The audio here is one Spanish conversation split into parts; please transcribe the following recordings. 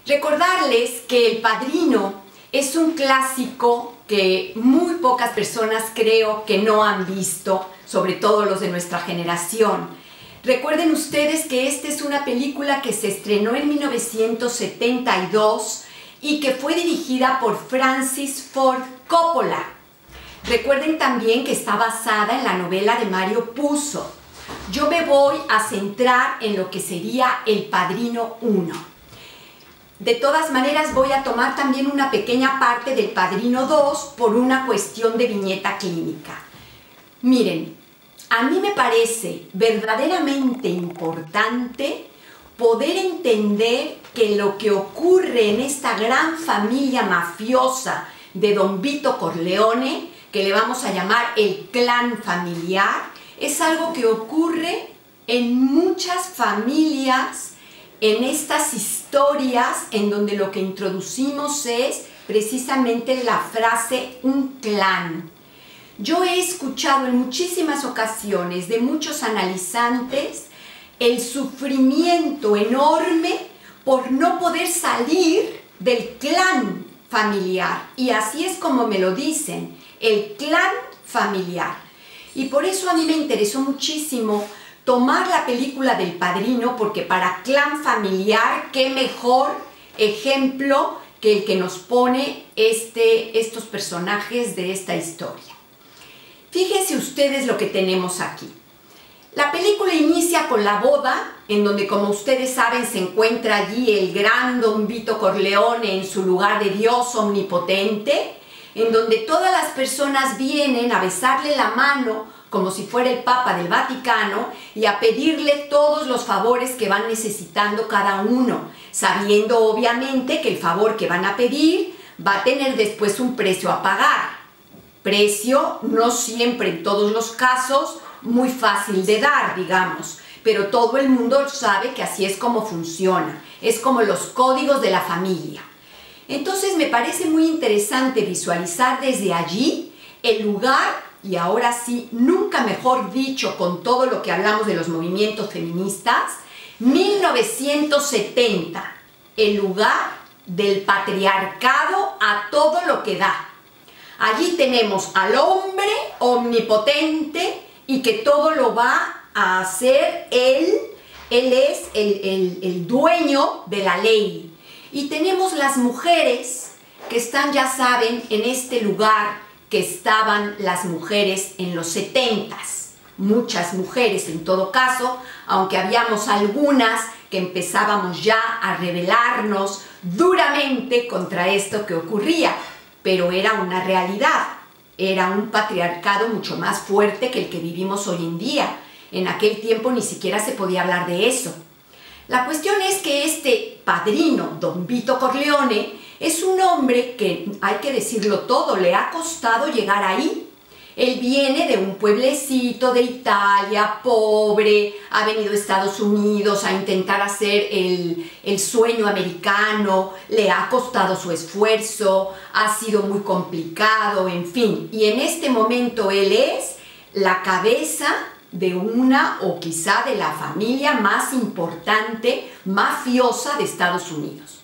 Recordarles que El Padrino es un clásico que muy pocas personas creo que no han visto, sobre todo los de nuestra generación. Recuerden ustedes que esta es una película que se estrenó en 1972 y que fue dirigida por Francis Ford Coppola. Recuerden también que está basada en la novela de Mario Puzo. Yo me voy a centrar en lo que sería El Padrino 1. De todas maneras voy a tomar también una pequeña parte del Padrino 2 por una cuestión de viñeta clínica. Miren, a mí me parece verdaderamente importante poder entender que lo que ocurre en esta gran familia mafiosa de Don Vito Corleone, que le vamos a llamar el clan familiar, es algo que ocurre en muchas familias, en estas historias en donde lo que introducimos es precisamente la frase un clan. Yo he escuchado en muchísimas ocasiones de muchos analizantes el sufrimiento enorme por no poder salir del clan familiar. Y así es como me lo dicen, el clan familiar. Y por eso a mí me interesó muchísimo tomar la película del Padrino, porque para clan familiar, qué mejor ejemplo que el que nos pone estos personajes de esta historia. Fíjense ustedes lo que tenemos aquí. La película inicia con la boda, en donde, como ustedes saben, se encuentra allí el gran Don Vito Corleone en su lugar de Dios omnipotente, en donde todas las personas vienen a besarle la mano como si fuera el Papa del Vaticano y a pedirle todos los favores que van necesitando cada uno, sabiendo obviamente que el favor que van a pedir va a tener después un precio a pagar. Precio no siempre en todos los casos muy fácil de dar, digamos, pero todo el mundo sabe que así es como funciona, es como los códigos de la familia. Entonces me parece muy interesante visualizar desde allí el lugar. Y ahora sí, nunca mejor dicho, con todo lo que hablamos de los movimientos feministas, 1970, el lugar del patriarcado a todo lo que da. Allí tenemos al hombre omnipotente y que todo lo va a hacer él. Él es el dueño de la ley. Y tenemos las mujeres que están, ya saben, en este lugar que estaban las mujeres en los 70s. Muchas mujeres en todo caso, aunque habíamos algunas que empezábamos ya a rebelarnos duramente contra esto que ocurría, pero era una realidad, era un patriarcado mucho más fuerte que el que vivimos hoy en día. En aquel tiempo ni siquiera se podía hablar de eso. La cuestión es que este padrino, Don Vito Corleone, es un hombre que, hay que decirlo todo, le ha costado llegar ahí. Él viene de un pueblecito de Italia, pobre, ha venido a Estados Unidos a intentar hacer el sueño americano, le ha costado su esfuerzo, ha sido muy complicado, en fin. Y en este momento él es la cabeza de una o quizá de la familia más importante, mafiosa de Estados Unidos.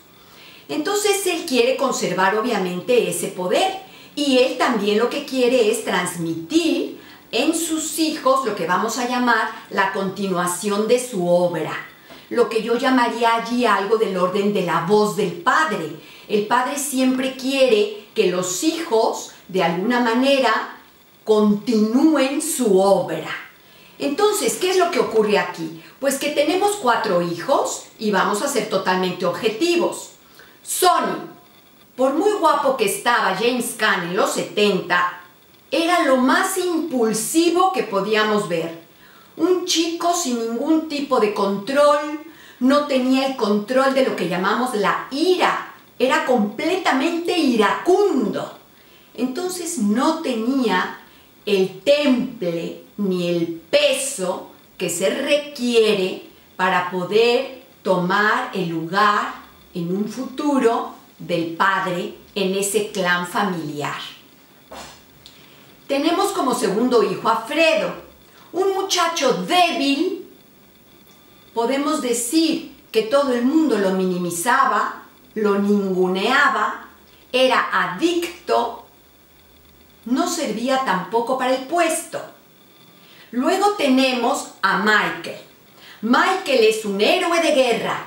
Entonces él quiere conservar obviamente ese poder y él también lo que quiere es transmitir en sus hijos lo que vamos a llamar la continuación de su obra. Lo que yo llamaría allí algo del orden de la voz del padre. El padre siempre quiere que los hijos de alguna manera continúen su obra. Entonces, ¿qué es lo que ocurre aquí? Pues que tenemos 4 hijos y vamos a ser totalmente objetivos. Sonny, por muy guapo que estaba James Caan en los 70, era lo más impulsivo que podíamos ver. Un chico sin ningún tipo de control, no tenía el control de lo que llamamos la ira, era completamente iracundo. Entonces no tenía el temple ni el peso que se requiere para poder tomar el lugar en un futuro del padre en ese clan familiar. Tenemos como segundo hijo a Fredo, un muchacho débil, podemos decir que todo el mundo lo minimizaba, lo ninguneaba, era adicto, no servía tampoco para el puesto. Luego tenemos a Michael. Michael es un héroe de guerra.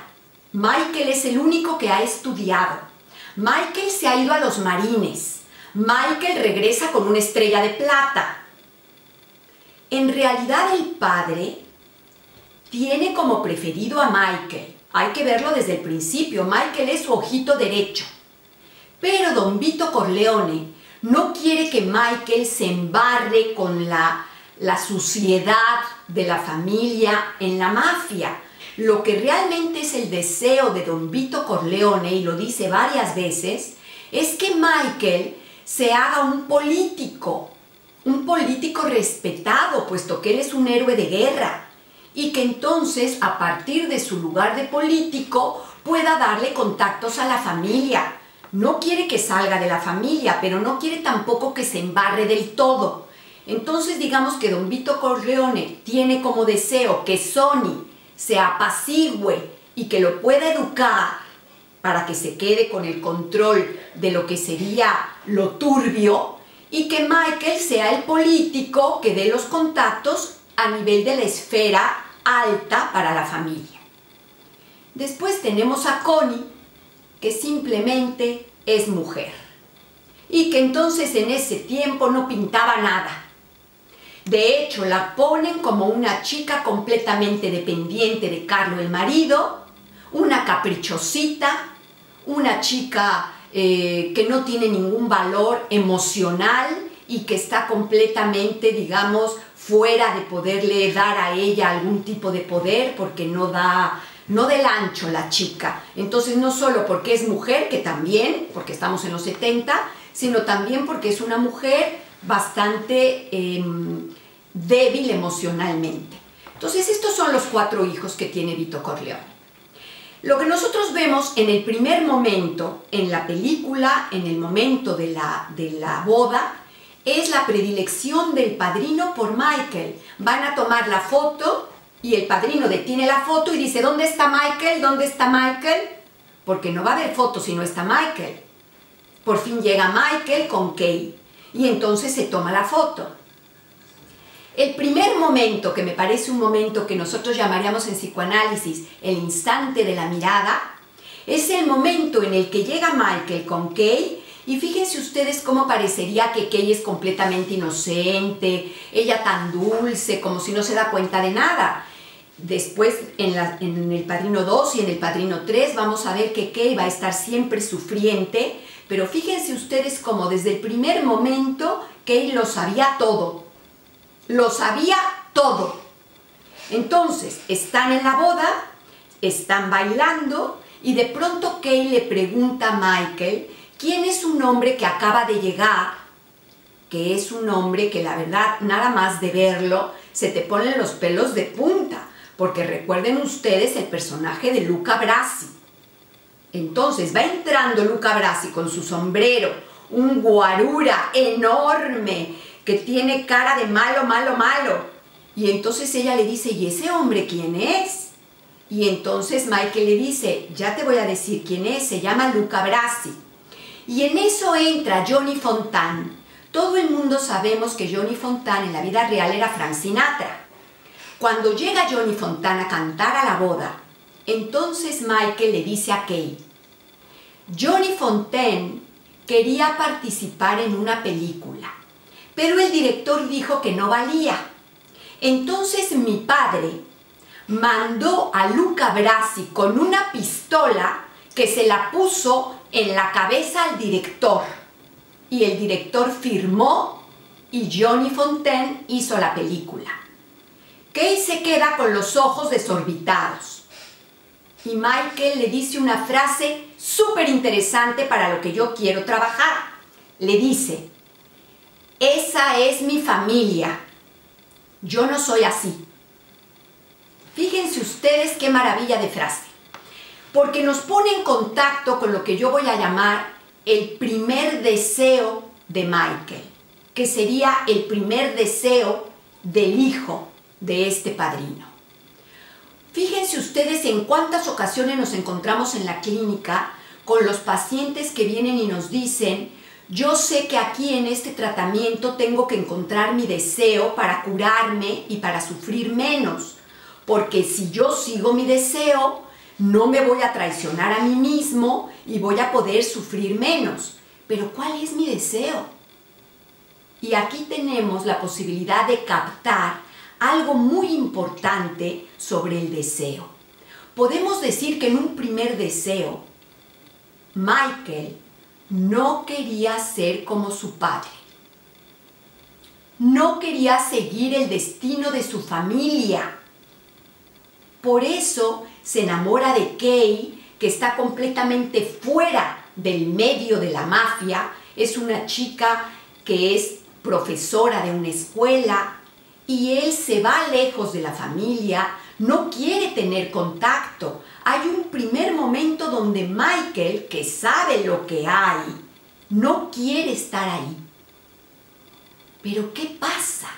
Michael es el único que ha estudiado. Michael se ha ido a los marines. Michael regresa con una estrella de plata. En realidad el padre tiene como preferido a Michael. Hay que verlo desde el principio. Michael es su ojito derecho. Pero don Vito Corleone no quiere que Michael se embarre con la suciedad de la familia en la mafia. Lo que realmente es el deseo de don Vito Corleone, y lo dice varias veces, es que Michael se haga un político respetado, puesto que él es un héroe de guerra, y que entonces, a partir de su lugar de político, pueda darle contactos a la familia. No quiere que salga de la familia, pero no quiere tampoco que se embarre del todo. Entonces, digamos que don Vito Corleone tiene como deseo que Sonny se apacigüe y que lo pueda educar para que se quede con el control de lo que sería lo turbio, y que Michael sea el político que dé los contactos a nivel de la esfera alta para la familia. Después tenemos a Connie, que simplemente es mujer, y que entonces en ese tiempo no pintaba nada. De hecho, la ponen como una chica completamente dependiente de Carlo, el marido, una caprichosita, una chica que no tiene ningún valor emocional y que está completamente, digamos, fuera de poderle dar a ella algún tipo de poder, porque no del ancho la chica. Entonces, no solo porque es mujer, que también, porque estamos en los 70, sino también porque es una mujer bastante débil emocionalmente. Entonces, estos son los 4 hijos que tiene Vito Corleone. Lo que nosotros vemos en el primer momento, en la película, en el momento de la boda, es la predilección del padrino por Michael. Van a tomar la foto y el padrino detiene la foto y dice: ¿dónde está Michael? ¿Dónde está Michael? Porque no va a haber foto si no está Michael. Por fin llega Michael con Kay y entonces se toma la foto. El primer momento, que me parece un momento que nosotros llamaríamos en psicoanálisis el instante de la mirada, es el momento en el que llega Michael con Kay, y fíjense ustedes cómo parecería que Kay es completamente inocente, ella tan dulce, como si no se da cuenta de nada. Después, en el Padrino 2 y en el Padrino 3, vamos a ver que Kay va a estar siempre sufriente, pero fíjense ustedes cómo desde el primer momento Kay lo sabía todo. Lo sabía todo. Entonces, están en la boda, están bailando, y de pronto Kay le pregunta a Michael quién es un hombre que acaba de llegar, que es un hombre que la verdad, nada más de verlo, se te ponen los pelos de punta, porque recuerden ustedes el personaje de Luca Brasi. Entonces va entrando Luca Brasi con su sombrero, un guarura enorme, que tiene cara de malo, malo, malo. Y entonces ella le dice: ¿y ese hombre quién es? Y entonces Michael le dice: ya te voy a decir quién es, se llama Luca Brasi. Y en eso entra Johnny Fontane. Todo el mundo sabemos que Johnny Fontane en la vida real era Frank Sinatra. Cuando llega Johnny Fontane a cantar a la boda, entonces Michael le dice a Kay: Johnny Fontane quería participar en una película, pero el director dijo que no valía. Entonces mi padre mandó a Luca Brasi con una pistola, que se la puso en la cabeza al director. Y el director firmó y Johnny Fontane hizo la película. Kay se queda con los ojos desorbitados. Y Michael le dice una frase súper interesante para lo que yo quiero trabajar. Le dice: esa es mi familia. Yo no soy así. Fíjense ustedes qué maravilla de frase. Porque nos pone en contacto con lo que yo voy a llamar el primer deseo de Michael, que sería el primer deseo del hijo de este padrino. Fíjense ustedes en cuántas ocasiones nos encontramos en la clínica con los pacientes que vienen y nos dicen: yo sé que aquí en este tratamiento tengo que encontrar mi deseo para curarme y para sufrir menos, porque si yo sigo mi deseo, no me voy a traicionar a mí mismo y voy a poder sufrir menos. Pero ¿cuál es mi deseo? Y aquí tenemos la posibilidad de captar algo muy importante sobre el deseo. Podemos decir que en un primer deseo, Michael no quería ser como su padre. No quería seguir el destino de su familia. Por eso se enamora de Kay, que está completamente fuera del medio de la mafia. Es una chica que es profesora de una escuela y él se va lejos de la familia, no quiere tener contacto. Hay un primer momento donde Michael, que sabe lo que hay, no quiere estar ahí. Pero ¿qué pasa?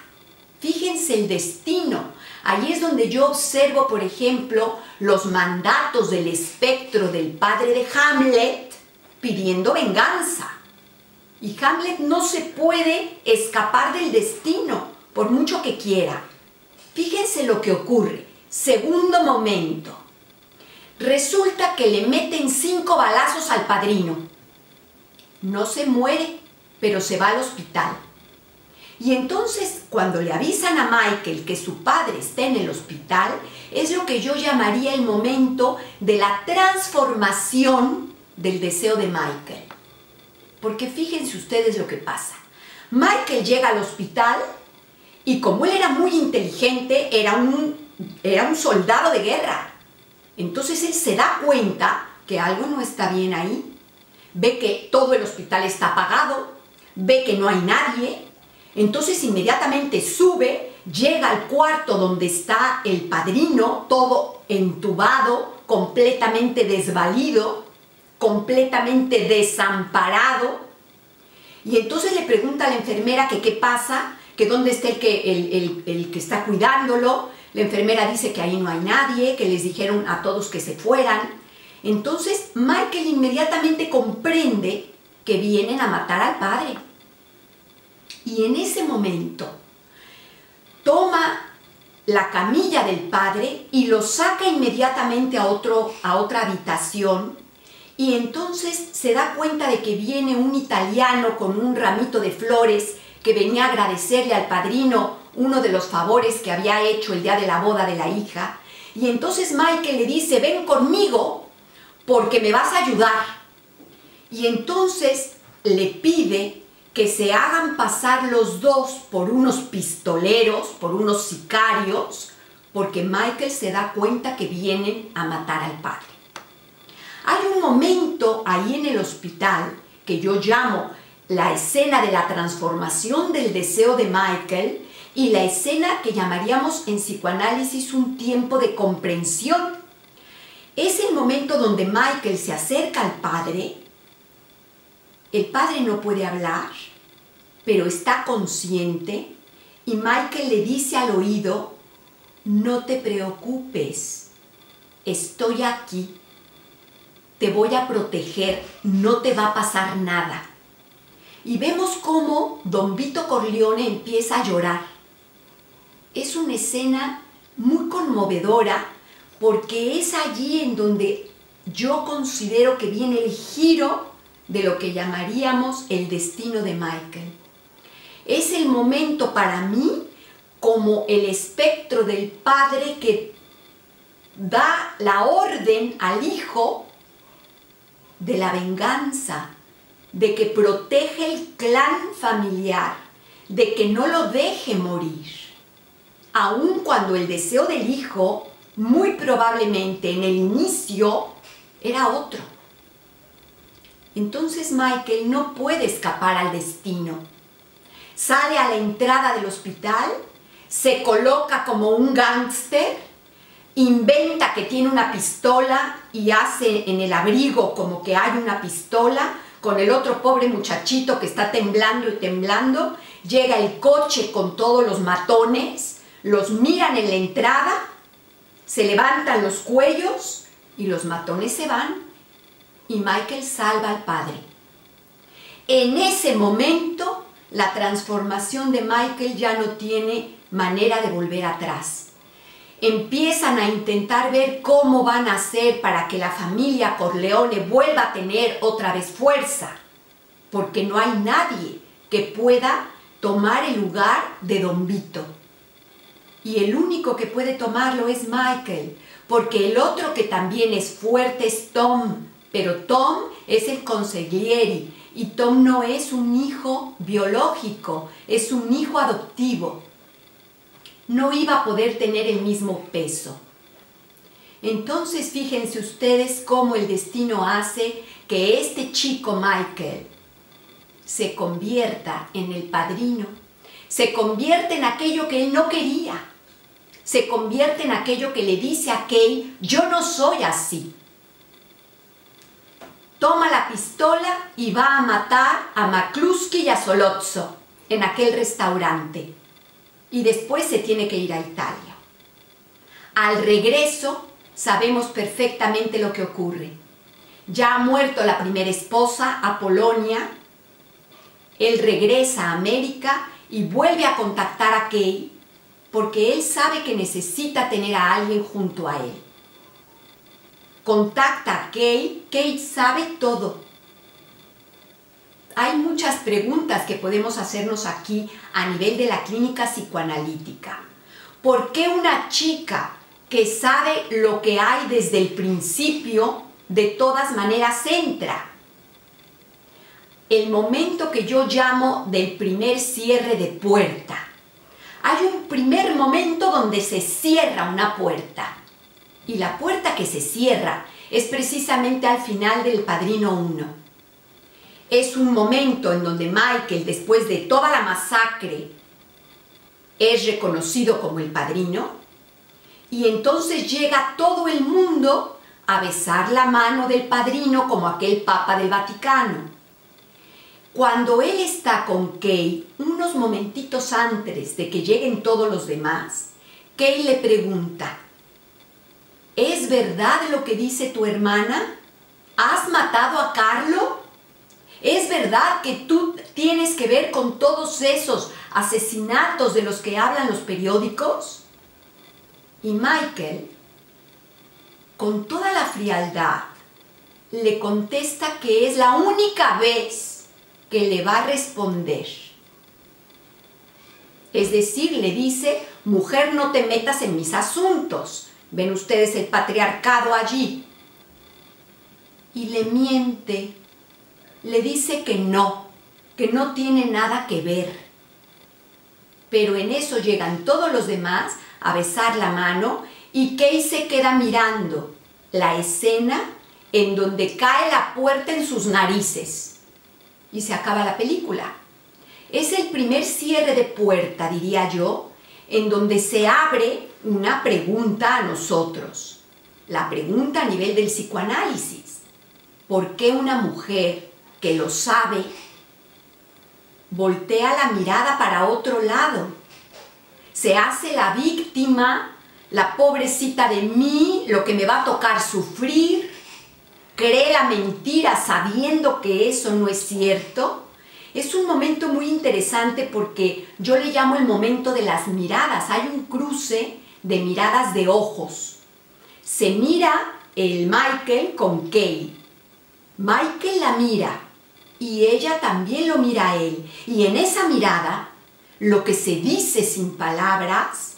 Fíjense el destino. Ahí es donde yo observo, por ejemplo, los mandatos del espectro del padre de Hamlet pidiendo venganza. Y Hamlet no se puede escapar del destino, por mucho que quiera. Fíjense lo que ocurre. Segundo momento. Resulta que le meten 5 balazos al padrino. No se muere, pero se va al hospital. Y entonces, cuando le avisan a Michael que su padre está en el hospital, es lo que yo llamaría el momento de la transformación del deseo de Michael. Porque fíjense ustedes lo que pasa. Michael llega al hospital y como él era muy inteligente, era un soldado de guerra. Entonces él se da cuenta que algo no está bien ahí. Ve que todo el hospital está apagado, ve que no hay nadie. Entonces inmediatamente sube, llega al cuarto donde está el padrino, todo entubado, completamente desvalido, completamente desamparado. Y entonces le pregunta a la enfermera que qué pasa, que dónde está el que está cuidándolo. La enfermera dice que ahí no hay nadie, que les dijeron a todos que se fueran. Entonces Michael inmediatamente comprende que vienen a matar al padre. Y en ese momento toma la camilla del padre y lo saca inmediatamente a otra habitación. Y entonces se da cuenta de que viene un italiano con un ramito de flores que venía a agradecerle al padrino uno de los favores que había hecho el día de la boda de la hija. Y entonces Michael le dice: ven conmigo porque me vas a ayudar. Y entonces le pide que se hagan pasar los dos por unos pistoleros, por unos sicarios, porque Michael se da cuenta que vienen a matar al padre. Hay un momento ahí en el hospital que yo llamo la escena de la transformación del deseo de Michael y la escena que llamaríamos en psicoanálisis un tiempo de comprensión. Es el momento donde Michael se acerca al padre. El padre no puede hablar, pero está consciente y Michael le dice al oído: no te preocupes, estoy aquí. Te voy a proteger, no te va a pasar nada. Y vemos cómo Don Vito Corleone empieza a llorar. Es una escena muy conmovedora porque es allí en donde yo considero que viene el giro de lo que llamaríamos el destino de Michael. Es el momento para mí como el espectro del padre que da la orden al hijo de la venganza, de que protege el clan familiar, de que no lo deje morir. Aun cuando el deseo del hijo, muy probablemente en el inicio, era otro. Entonces Michael no puede escapar al destino. Sale a la entrada del hospital, se coloca como un gángster, inventa que tiene una pistola y hace en el abrigo como que hay una pistola con el otro pobre muchachito que está temblando y temblando. Llega el coche con todos los matones, los miran en la entrada, se levantan los cuellos y los matones se van. y Michael salva al padre. En ese momento, la transformación de Michael ya no tiene manera de volver atrás. Empiezan a intentar ver cómo van a hacer para que la familia Corleone vuelva a tener otra vez fuerza, porque no hay nadie que pueda tomar el lugar de Don Vito. Y el único que puede tomarlo es Michael, porque el otro que también es fuerte es Tom, pero Tom es el consigliere y Tom no es un hijo biológico, es un hijo adoptivo. No iba a poder tener el mismo peso. Entonces fíjense ustedes cómo el destino hace que este chico Michael se convierta en el padrino, se convierte en aquello que él no quería, se convierte en aquello que le dice a Kay: yo no soy así. Toma la pistola y va a matar a McCluskey y a Sollozzo en aquel restaurante. Y después se tiene que ir a Italia. Al regreso, sabemos perfectamente lo que ocurre. Ya ha muerto la primera esposa, Apolonia. Él regresa a América y vuelve a contactar a Kay, porque él sabe que necesita tener a alguien junto a él. Contacta a Kay, Kay sabe todo. Hay muchas preguntas que podemos hacernos aquí a nivel de la clínica psicoanalítica. ¿Por qué una chica que sabe lo que hay desde el principio, de todas maneras entra? El momento que yo llamo del primer cierre de puerta. Hay un primer momento donde se cierra una puerta. Y la puerta que se cierra es precisamente al final del Padrino 1. Es un momento en donde Michael, después de toda la masacre, es reconocido como el padrino. Y entonces llega todo el mundo a besar la mano del padrino como aquel Papa del Vaticano. Cuando él está con Kay, unos momentitos antes de que lleguen todos los demás, Kay le pregunta: ¿es verdad lo que dice tu hermana? ¿Has matado a Carlo? ¿Es verdad que tú tienes que ver con todos esos asesinatos de los que hablan los periódicos? Y Michael, con toda la frialdad, le contesta que es la única vez que le va a responder. Es decir, le dice: mujer, no te metas en mis asuntos. Ven ustedes el patriarcado allí. Y le miente. Le dice que no tiene nada que ver. Pero en eso llegan todos los demás a besar la mano y Kay se queda mirando la escena en donde cae la puerta en sus narices. Y se acaba la película. Es el primer cierre de puerta, diría yo, en donde se abre una pregunta a nosotros. La pregunta a nivel del psicoanálisis. ¿Por qué una mujer que lo sabe voltea la mirada para otro lado? Se hace la víctima, la pobrecita de mí, lo que me va a tocar sufrir, cree la mentira sabiendo que eso no es cierto. Es un momento muy interesante porque yo le llamo el momento de las miradas. Hay un cruce de miradas de ojos. Se mira el Michael con Kay. Michael la mira y ella también lo mira a él. Y en esa mirada, lo que se dice sin palabras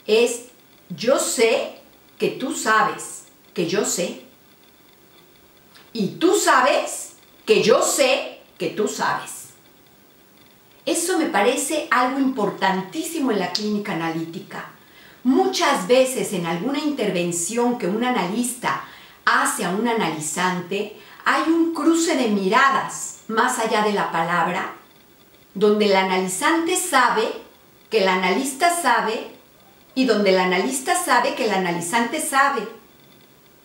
es: yo sé que tú sabes que yo sé. Y tú sabes que yo sé que tú sabes. Eso me parece algo importantísimo en la clínica analítica. Muchas veces en alguna intervención que un analista hace a un analizante, hay un cruce de miradas más allá de la palabra, donde el analizante sabe que el analista sabe y donde el analista sabe que el analizante sabe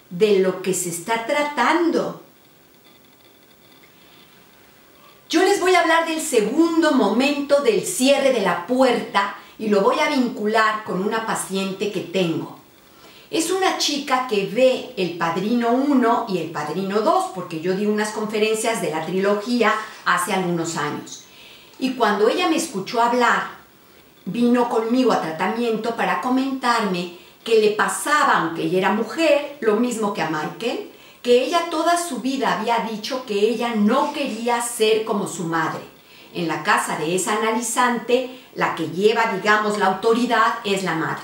de lo que se está tratando. Yo les voy a hablar del segundo momento del cierre de la puerta y lo voy a vincular con una paciente que tengo. Es una chica que ve El Padrino 1 y El Padrino 2, porque yo di unas conferencias de la trilogía hace algunos años. Y cuando ella me escuchó hablar, vino conmigo a tratamiento para comentarme que le pasaba, aunque ella era mujer, lo mismo que a Michael, que ella toda su vida había dicho que ella no quería ser como su madre. En la casa de esa analizante, la que lleva, digamos, la autoridad es la madre.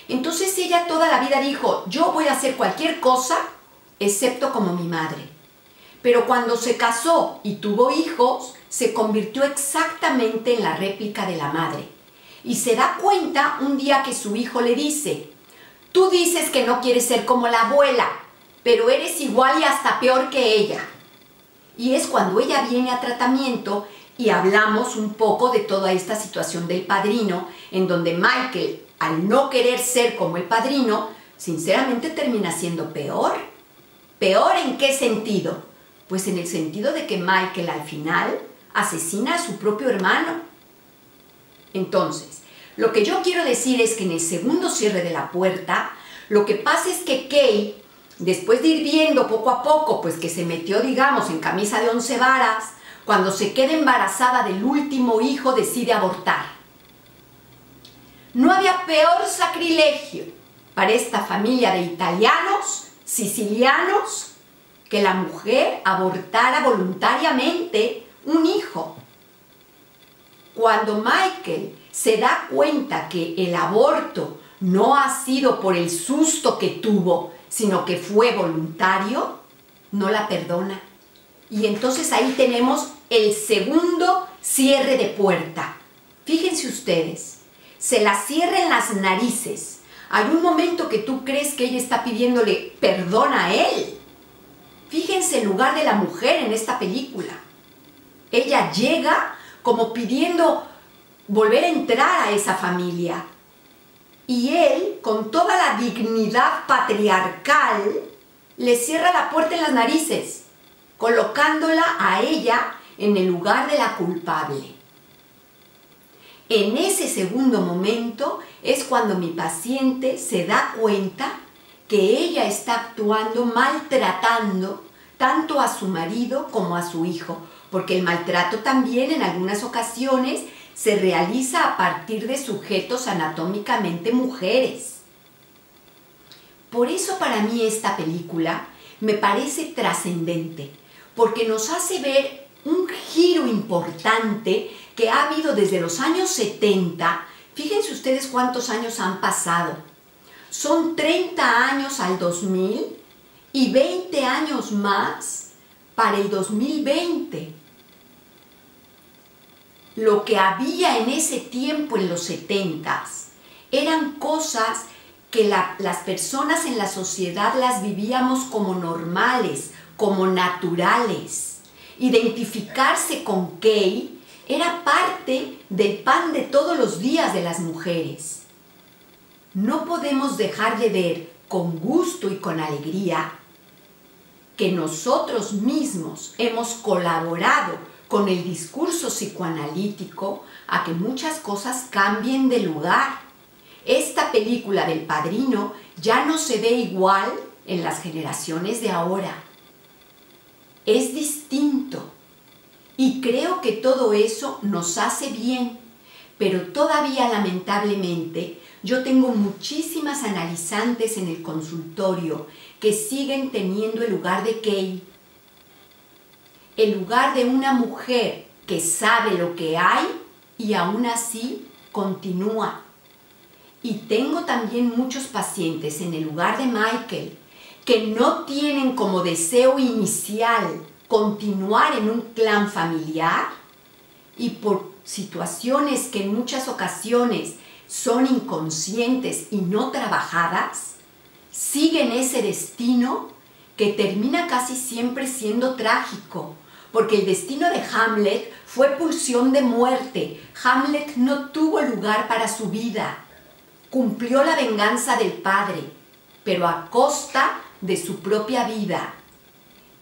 Entonces ella toda la vida dijo, yo voy a hacer cualquier cosa excepto como mi madre. Pero cuando se casó y tuvo hijos, se convirtió exactamente en la réplica de la madre. Y se da cuenta un día que su hijo le dice, tú dices que no quieres ser como la abuela, pero eres igual y hasta peor que ella. Y es cuando ella viene a tratamiento y hablamos un poco de toda esta situación del padrino, en donde Michael, al no querer ser como el padrino, sinceramente termina siendo peor. ¿Peor en qué sentido? Pues en el sentido de que Michael al final asesina a su propio hermano. Entonces, lo que yo quiero decir es que en el segundo cierre de la puerta, lo que pasa es que Kay, después de ir viendo poco a poco, pues que se metió, digamos, en camisa de 11 varas, cuando se queda embarazada del último hijo decide abortar. No había peor sacrilegio para esta familia de italianos, sicilianos, que la mujer abortara voluntariamente un hijo. Cuando Michael se da cuenta que el aborto no ha sido por el susto que tuvo, sino que fue voluntario, no la perdona. Y entonces ahí tenemos el segundo cierre de puerta. Fíjense ustedes, se la cierra en las narices. Hay un momento que tú crees que ella está pidiéndole perdón a él. Fíjense el lugar de la mujer en esta película. Ella llega como pidiendo volver a entrar a esa familia. Y él, con toda la dignidad patriarcal, le cierra la puerta en las narices, colocándola a ella en el lugar de la culpable. En ese segundo momento es cuando mi paciente se da cuenta que ella está actuando maltratando tanto a su marido como a su hijo, porque el maltrato también en algunas ocasiones se realiza a partir de sujetos anatómicamente mujeres. Por eso para mí esta película me parece trascendente, porque nos hace ver un giro importante que ha habido desde los años 70. Fíjense ustedes cuántos años han pasado. Son 30 años al 2000 y 20 años más para el 2020. Lo que había en ese tiempo, en los 70s, eran cosas que las personas en la sociedad las vivíamos como normales, como naturales. Identificarse con Kay era parte del pan de todos los días de las mujeres. No podemos dejar de ver con gusto y con alegría que nosotros mismos hemos colaborado con el discurso psicoanalítico a que muchas cosas cambien de lugar. Esta película del Padrino ya no se ve igual en las generaciones de ahora. Es distinto. Y creo que todo eso nos hace bien, pero todavía lamentablemente yo tengo muchísimas analizantes en el consultorio que siguen teniendo el lugar de Kay, el lugar de una mujer que sabe lo que hay y aún así continúa. Y tengo también muchos pacientes en el lugar de Michael que no tienen como deseo inicial continuar en un clan familiar y por situaciones que en muchas ocasiones son inconscientes y no trabajadas, siguen ese destino que termina casi siempre siendo trágico, porque el destino de Hamlet fue pulsión de muerte. Hamlet no tuvo lugar para su vida, cumplió la venganza del padre, pero a costa de su propia vida.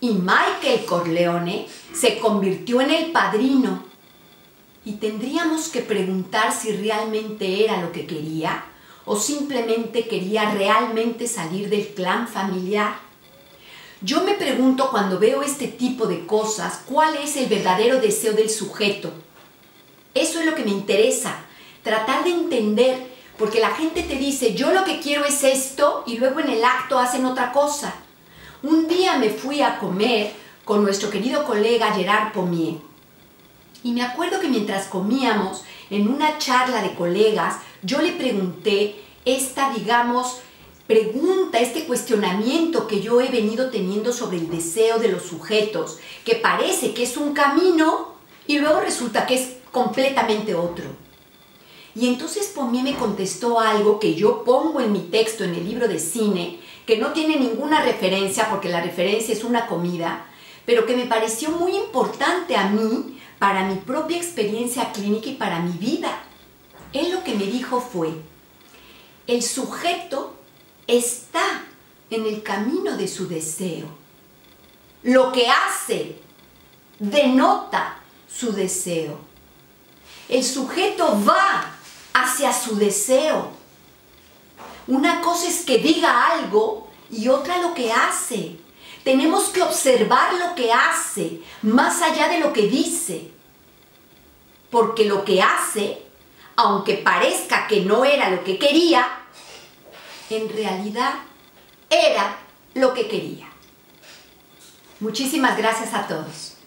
Y Michael Corleone se convirtió en el padrino. Y tendríamos que preguntar si realmente era lo que quería o simplemente quería realmente salir del clan familiar? Yo me pregunto cuando veo este tipo de cosas, ¿cuál es el verdadero deseo del sujeto? Eso es lo que me interesa, tratar de entender, porque la gente te dice, yo lo que quiero es esto, y luego en el acto hacen otra cosa. Un día me fui a comer con nuestro querido colega Gerard Pommier, y me acuerdo que mientras comíamos, en una charla de colegas, yo le pregunté esta, digamos, pregunta, este cuestionamiento que yo he venido teniendo sobre el deseo de los sujetos, que parece que es un camino y luego resulta que es completamente otro. Y entonces Pommier me contestó algo que yo pongo en mi texto en el libro de cine, que no tiene ninguna referencia porque la referencia es una comida, pero que me pareció muy importante a mí para mi propia experiencia clínica y para mi vida. Él lo que me dijo fue, el sujeto está en el camino de su deseo. Lo que hace denota su deseo. El sujeto va hacia su deseo. Una cosa es que diga algo y otra lo que hace. Tenemos que observar lo que hace, más allá de lo que dice. Porque lo que hace, aunque parezca que no era lo que quería, en realidad era lo que quería. Muchísimas gracias a todos.